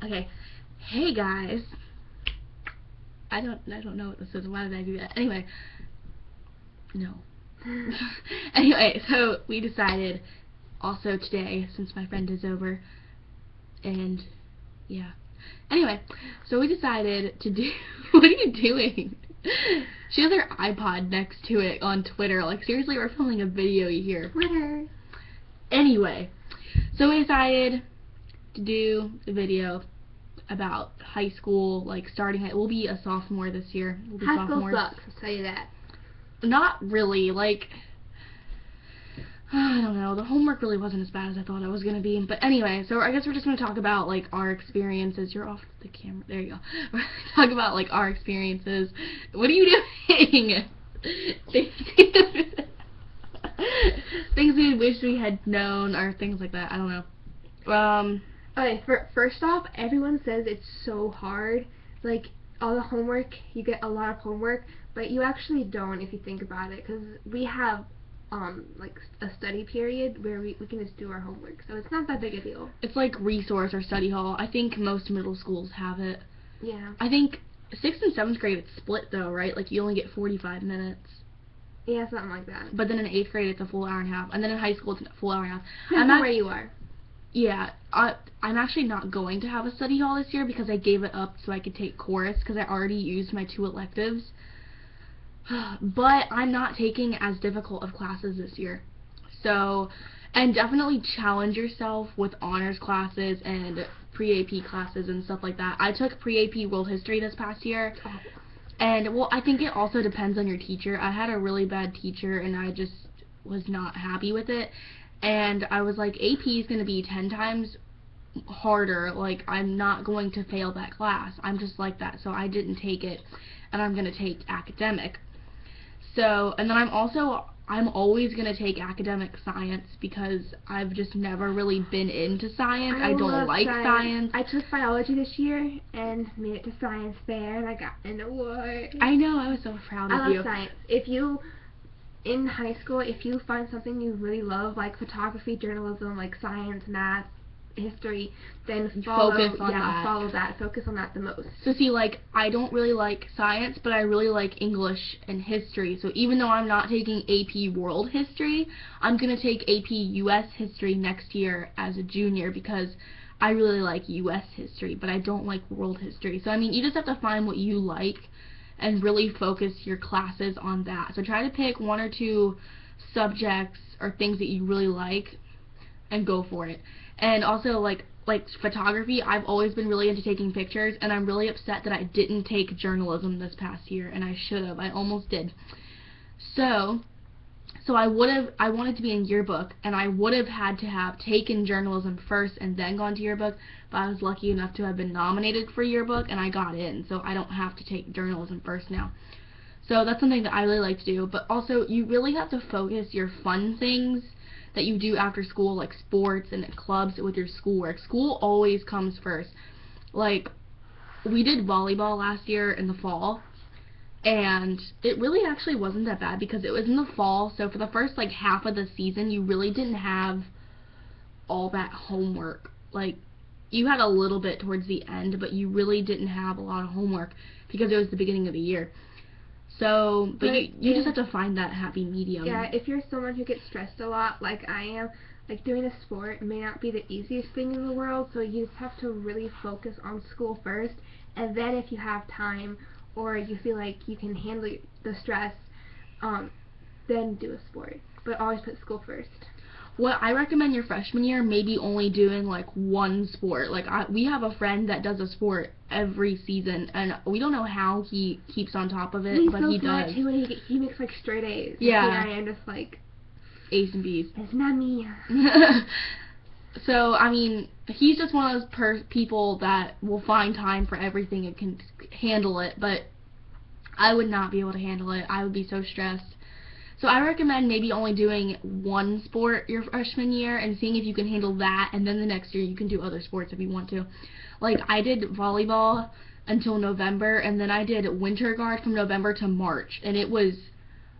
Okay. Hey guys. I don't know what this is. Why did I do that? Anyway. No. Anyway, so we decided also today, since my friend is over, and yeah. Anyway, so we decided to do what are you doing? She has her iPod next to it on Twitter. Like, seriously, we're filming a video here. Twitter. Anyway, so we decided to do a video about high school, like starting high. We'll be a sophomore this year. We'll be High school sophomores. sucks, I'll tell you that. Not really, like, I don't know, the homework really wasn't as bad as I thought it was going to be. But anyway, so I guess we're just going to talk about, like, our experiences. You're off the camera. There you go. We're going to talk about, like, our experiences. What are you doing? Things we wish we had known, or things like that. I don't know. Okay, first off, everyone says it's so hard. Like, all the homework, you get a lot of homework, but you actually don't if you think about it, because we have, like, a study period where we can just do our homework, so it's not that big a deal. It's like resource or study hall. I think most middle schools have it. Yeah. I think 6th and 7th grade it's split though, right? Like, you only get 45 minutes. Yeah, something like that. But then in 8th grade it's a full hour and a half, and then in high school it's a full hour and a half. Depends on where you are. Yeah, I'm actually not going to have a study hall this year because I gave it up so I could take chorus because I already used my 2 electives. But I'm not taking as difficult of classes this year. So, and definitely challenge yourself with honors classes and pre-AP classes and stuff like that. I took pre-AP world history this past year. And, well, I think it also depends on your teacher. I had a really bad teacher and I just was not happy with it. And I was like, AP is going to be 10 times harder. Like, I'm not going to fail that class. I'm just like that. So I didn't take it. And I'm going to take academic. So, and then I'm always going to take academic science because I've just never really been into science. I don't like science. I took biology this year and made it to science fair and I got an award. I know. I was so proud of you. I love science. If you... In high school, if you find something you really love, like photography, journalism, like science, math, history, then focus on that. Follow that. Focus on that the most. So see, like, I don't really like science, but I really like English and history. So even though I'm not taking AP World History, I'm going to take AP US History next year as a junior because I really like US History, but I don't like World History. So, I mean, you just have to find what you like and really focus your classes on that. So try to pick 1 or 2 subjects or things that you really like and go for it. And also, like photography, I've always been really into taking pictures, and I'm really upset that I didn't take journalism this past year, and I should have. I almost did. So I wanted to be in yearbook, and I would have had to have taken journalism first and then gone to yearbook, but I was lucky enough to have been nominated for yearbook, and I got in, so I don't have to take journalism first now. So that's something that I really like to do, but also you really have to focus your fun things that you do after school, like sports and clubs with your schoolwork. School always comes first. Like, we did volleyball last year in the fall, and it really actually wasn't that bad because it was in the fall, so for the first, like, half of the season, you really didn't have all that homework. Like, you had a little bit towards the end, but you really didn't have a lot of homework because it was the beginning of the year. So, but you just have to find that happy medium. Yeah, if you're someone who gets stressed a lot, like I am, like doing a sport may not be the easiest thing in the world, so you just have to really focus on school first, and then if you have time, or you feel like you can handle the stress, then do a sport. But always put school first. Well, I recommend your freshman year maybe only doing like 1 sport. Like, we have a friend that does a sport every season, and we don't know how he keeps on top of it, but he does. Too, and he makes like straight A's. Yeah. I am just like A's and B's. It's not me. So, I mean, he's just one of those people that will find time for everything and can handle it, but I would not be able to handle it. I would be so stressed. So I recommend maybe only doing 1 sport your freshman year and seeing if you can handle that, and then the next year you can do other sports if you want to. Like, I did volleyball until November, and then I did winter guard from November to March, and it was,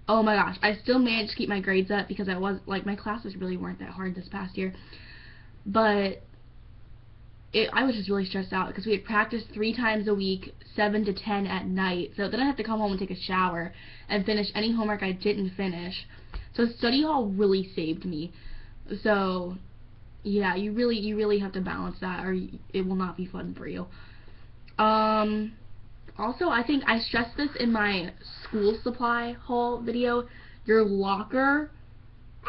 oh my gosh, I still managed to keep my grades up because my classes really weren't that hard this past year. But I was just really stressed out because we had practice 3 times a week, 7 to 10 at night. So then I have to come home and take a shower and finish any homework I didn't finish. So study hall really saved me. So yeah, you really have to balance that, or it will not be fun for you. Also, I think I stressed this in my school supply haul video. Your locker,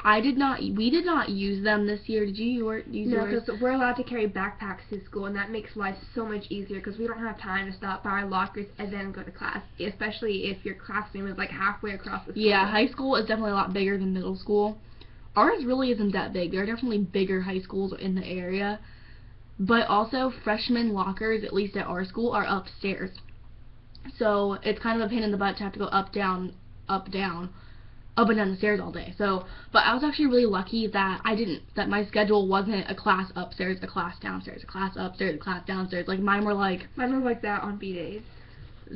we did not use them this year. Did you use No, yours? because we're allowed to carry backpacks to school, and that makes life so much easier because we don't have time to stop by our lockers and then go to class, especially if your classroom is like halfway across the school. Yeah, high school is definitely a lot bigger than middle school. Ours really isn't that big. There are definitely bigger high schools in the area. But also, freshman lockers, at least at our school, are upstairs. So it's kind of a pain in the butt to have to go up, down, up and down the stairs all day. So, but I was actually really lucky that that my schedule wasn't a class upstairs, a class downstairs, a class upstairs, a class downstairs. Like, mine was like that on B days.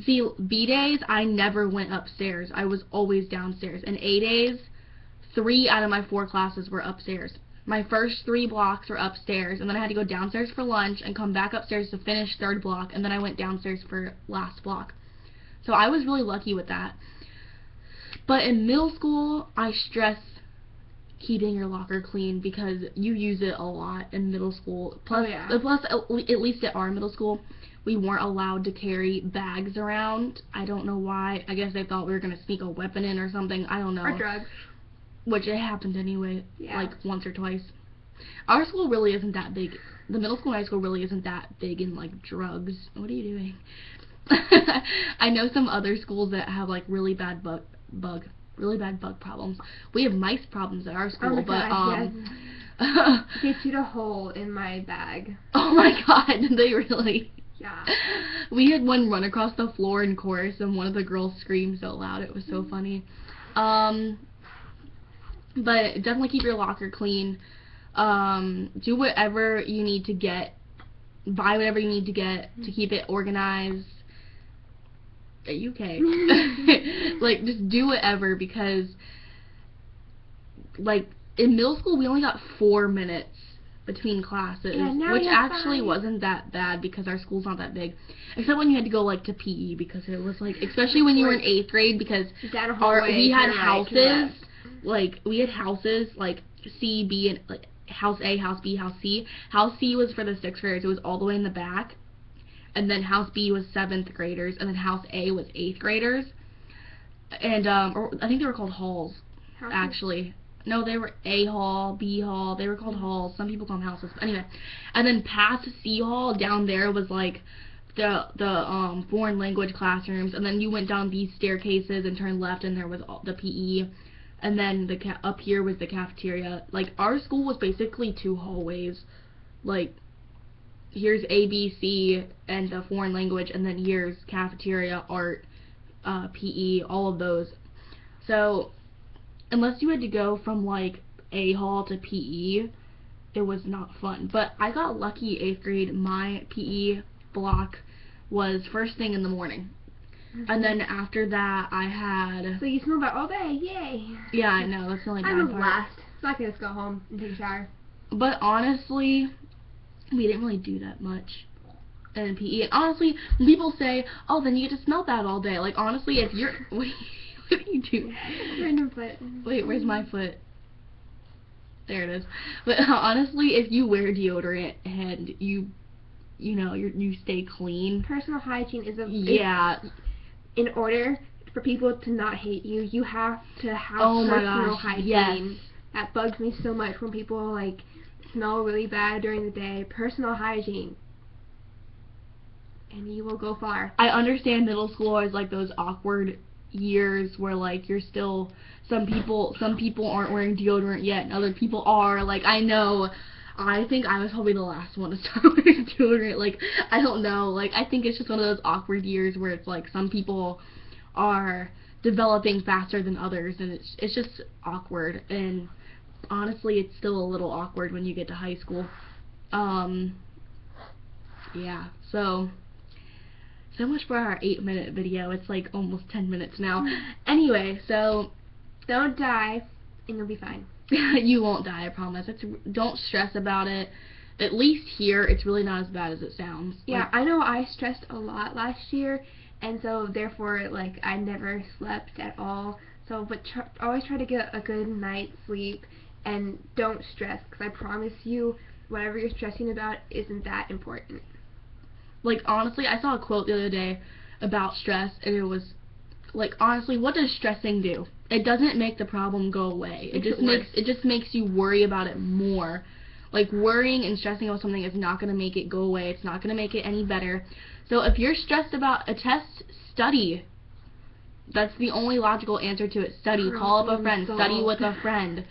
See, B days, I never went upstairs. I was always downstairs. And A days, 3 out of my 4 classes were upstairs. My first 3 blocks were upstairs, and then I had to go downstairs for lunch and come back upstairs to finish 3rd block, and then I went downstairs for last block. So I was really lucky with that. But in middle school, I stress keeping your locker clean because you use it a lot in middle school. Plus, at least at our middle school, we weren't allowed to carry bags around. I don't know why. I guess they thought we were going to sneak a weapon in or something. I don't know. Or drugs. Which it happened anyway, yeah. like once or twice. Our school really isn't that big. The middle school and high school really isn't that big in like drugs. What are you doing? I know some other schools that have like really bad bug problems. We have mice problems at our school, oh my but God, yes. They chewed a hole in my bag. Oh my God, they really? Yeah. We had one run across the floor in chorus, and one of the girls screamed so loud. It was so funny. But definitely keep your locker clean. Do whatever you need to get. Buy whatever you need to get to keep it organized. Are you okay? Like, just do whatever, because, like, in middle school, we only got 4 minutes between classes, which actually wasn't that bad because our school's not that big. Except when you had to go, like, to PE, because it was, like, especially when you were in 8th grade, because we had houses. Like, we had houses, like, C, B, and, like, House A, House B, House C. House C was for the 6th graders. It was all the way in the back. And then House B was 7th graders. And then House A was 8th graders. And, or I think they were called halls, actually. No, they were A hall, B hall. They were called halls. Some people call them houses. But anyway. And then past C hall, down there was, like, the foreign language classrooms. And then you went down these staircases and turned left, and there was the PE. And then up here was the cafeteria. Like, our school was basically 2 hallways. Like, here's A, B, C, and the foreign language, and then here's cafeteria, art, PE, all of those. So, unless you had to go from, like, A hall to PE, it was not fun. But I got lucky 8th grade. My PE block was first thing in the morning. And then after that, I had... So you smelled that all day, yay! Yeah, I know, that's the only bad part. I'm a blast. So I can just go home and take a shower. But honestly, we didn't really do that much in PE. And honestly, when people say, oh, then you get to smell that all day. Like, honestly, if you're... What do you do? Random foot. Wait, where's my foot? There it is. But honestly, if you wear deodorant and you know, you stay clean... Personal hygiene is a... Yeah. In order for people to not hate you, you have to have personal hygiene. Yes. That bugs me so much when people, like, smell really bad during the day. Personal hygiene. And you will go far. I understand middle school is, like, those awkward years where, like, you're still... Some people aren't wearing deodorant yet, and other people are. Like, I know... I think I was probably the last one to start wearing deodorant. Like, I don't know. Like, I think it's just one of those awkward years where it's like some people are developing faster than others, and it's just awkward. And honestly, it's still a little awkward when you get to high school. Yeah. So much for our 8-minute video. It's like almost 10 minutes now. Anyway, so don't die, and you'll be fine. You won't die, I promise. Don't stress about it. at least here, it's really not as bad as it sounds. Yeah, Like, I know I stressed a lot last year, and so therefore, like, I never slept at all. So, but always try to get a good night's sleep, and don't stress, because I promise you, whatever you're stressing about isn't that important. like, honestly, I saw a quote the other day about stress, and it was, like, honestly, what does stressing do? It doesn't make the problem go away. It just makes you worry about it more. Like, worrying and stressing about something is not going to make it go away. It's not going to make it any better. So if you're stressed about a test, study. That's the only logical answer to it. Study. Call up a friend. Study with a friend.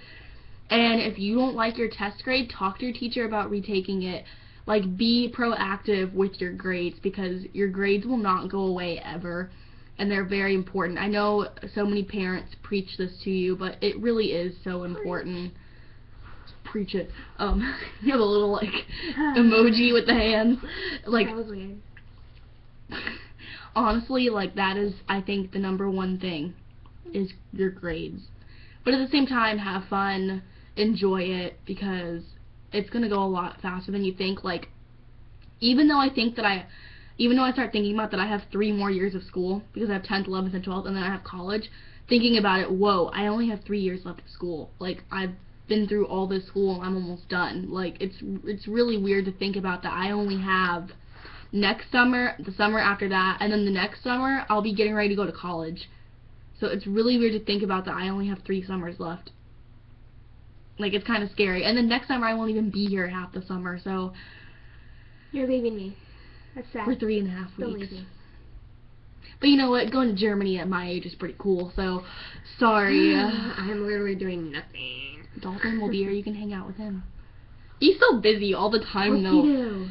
And if you don't like your test grade, talk to your teacher about retaking it. Like, be proactive with your grades, because your grades will not go away ever, and they're very important. I know so many parents preach this to you, but it really is so important. Preach it. You have a little, like, emoji with the hands. Like, That was weird. honestly, like, that is, I think, the number one thing, is your grades. But at the same time, have fun, enjoy it, because it's going to go a lot faster than you think. Like, even though I start thinking about that I have 3 more years of school, because I have 10th, 11th, and 12th, and then I have college, thinking about it, whoa, I only have 3 years left of school. Like, I've been through all this school, and I'm almost done. Like, it's really weird to think about that I only have next summer, the summer after that, and then the next summer, I'll be getting ready to go to college. So it's really weird to think about that I only have 3 summers left. Like, it's kind of scary. And then next summer, I won't even be here half the summer, so... You're leaving me. That's sad. For 3.5 Don't weeks. leave me. But you know what? Going to Germany at my age is pretty cool, so... Sorry. I'm literally doing nothing. Dalton will be here. You can hang out with him. He's so busy all the time, What's though. he do?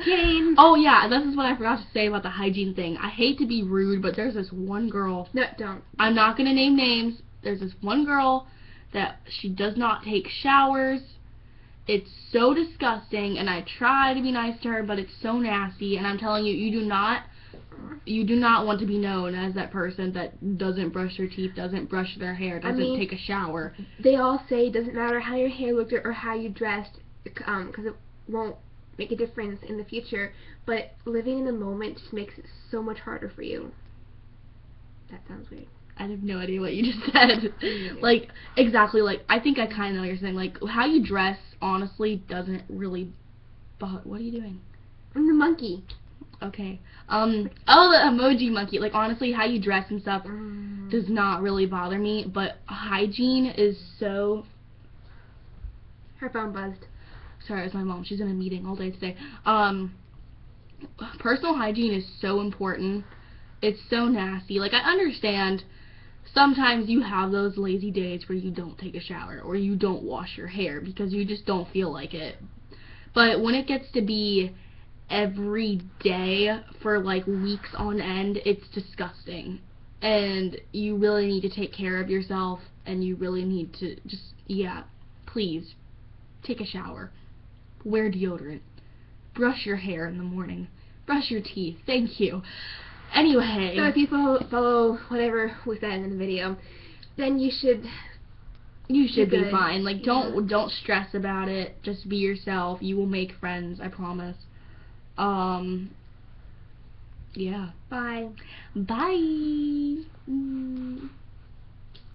Jane. Oh, yeah, this is what I forgot to say about the hygiene thing. I hate to be rude, but there's this one girl... No, don't. I'm not going to name names. There's this one girl that she does not take showers. It's so disgusting, and I try to be nice to her, but it's so nasty, and I'm telling you, you do not want to be known as that person that doesn't brush their teeth, doesn't brush their hair, doesn't take a shower. They all say it doesn't matter how your hair looked or how you dressed, because it won't make a difference in the future, but living in the moment just makes it so much harder for you. That sounds weird. I have no idea what you just said. Like, exactly, like, I think I kind of know what you're saying. Like, how you dress, honestly, doesn't really what are you doing? I'm the monkey. Okay. Oh, the emoji monkey. Like, honestly, how you dress and stuff does not really bother me, but hygiene is so... Her phone buzzed. Sorry, it's my mom. She's in a meeting all day today. Personal hygiene is so important. It's so nasty. Like, I understand sometimes you have those lazy days where you don't take a shower or you don't wash your hair because you just don't feel like it. But when it gets to be every day for, like, weeks on end, it's disgusting. And you really need to take care of yourself, and you really need to just, yeah, please, take a shower. Wear deodorant. Brush your hair in the morning. Brush your teeth. Thank you. Anyway. So if you follow whatever we said in the video, then you should be fine. Like, don't stress about it. Just be yourself. You will make friends, I promise. Yeah. Bye. Bye.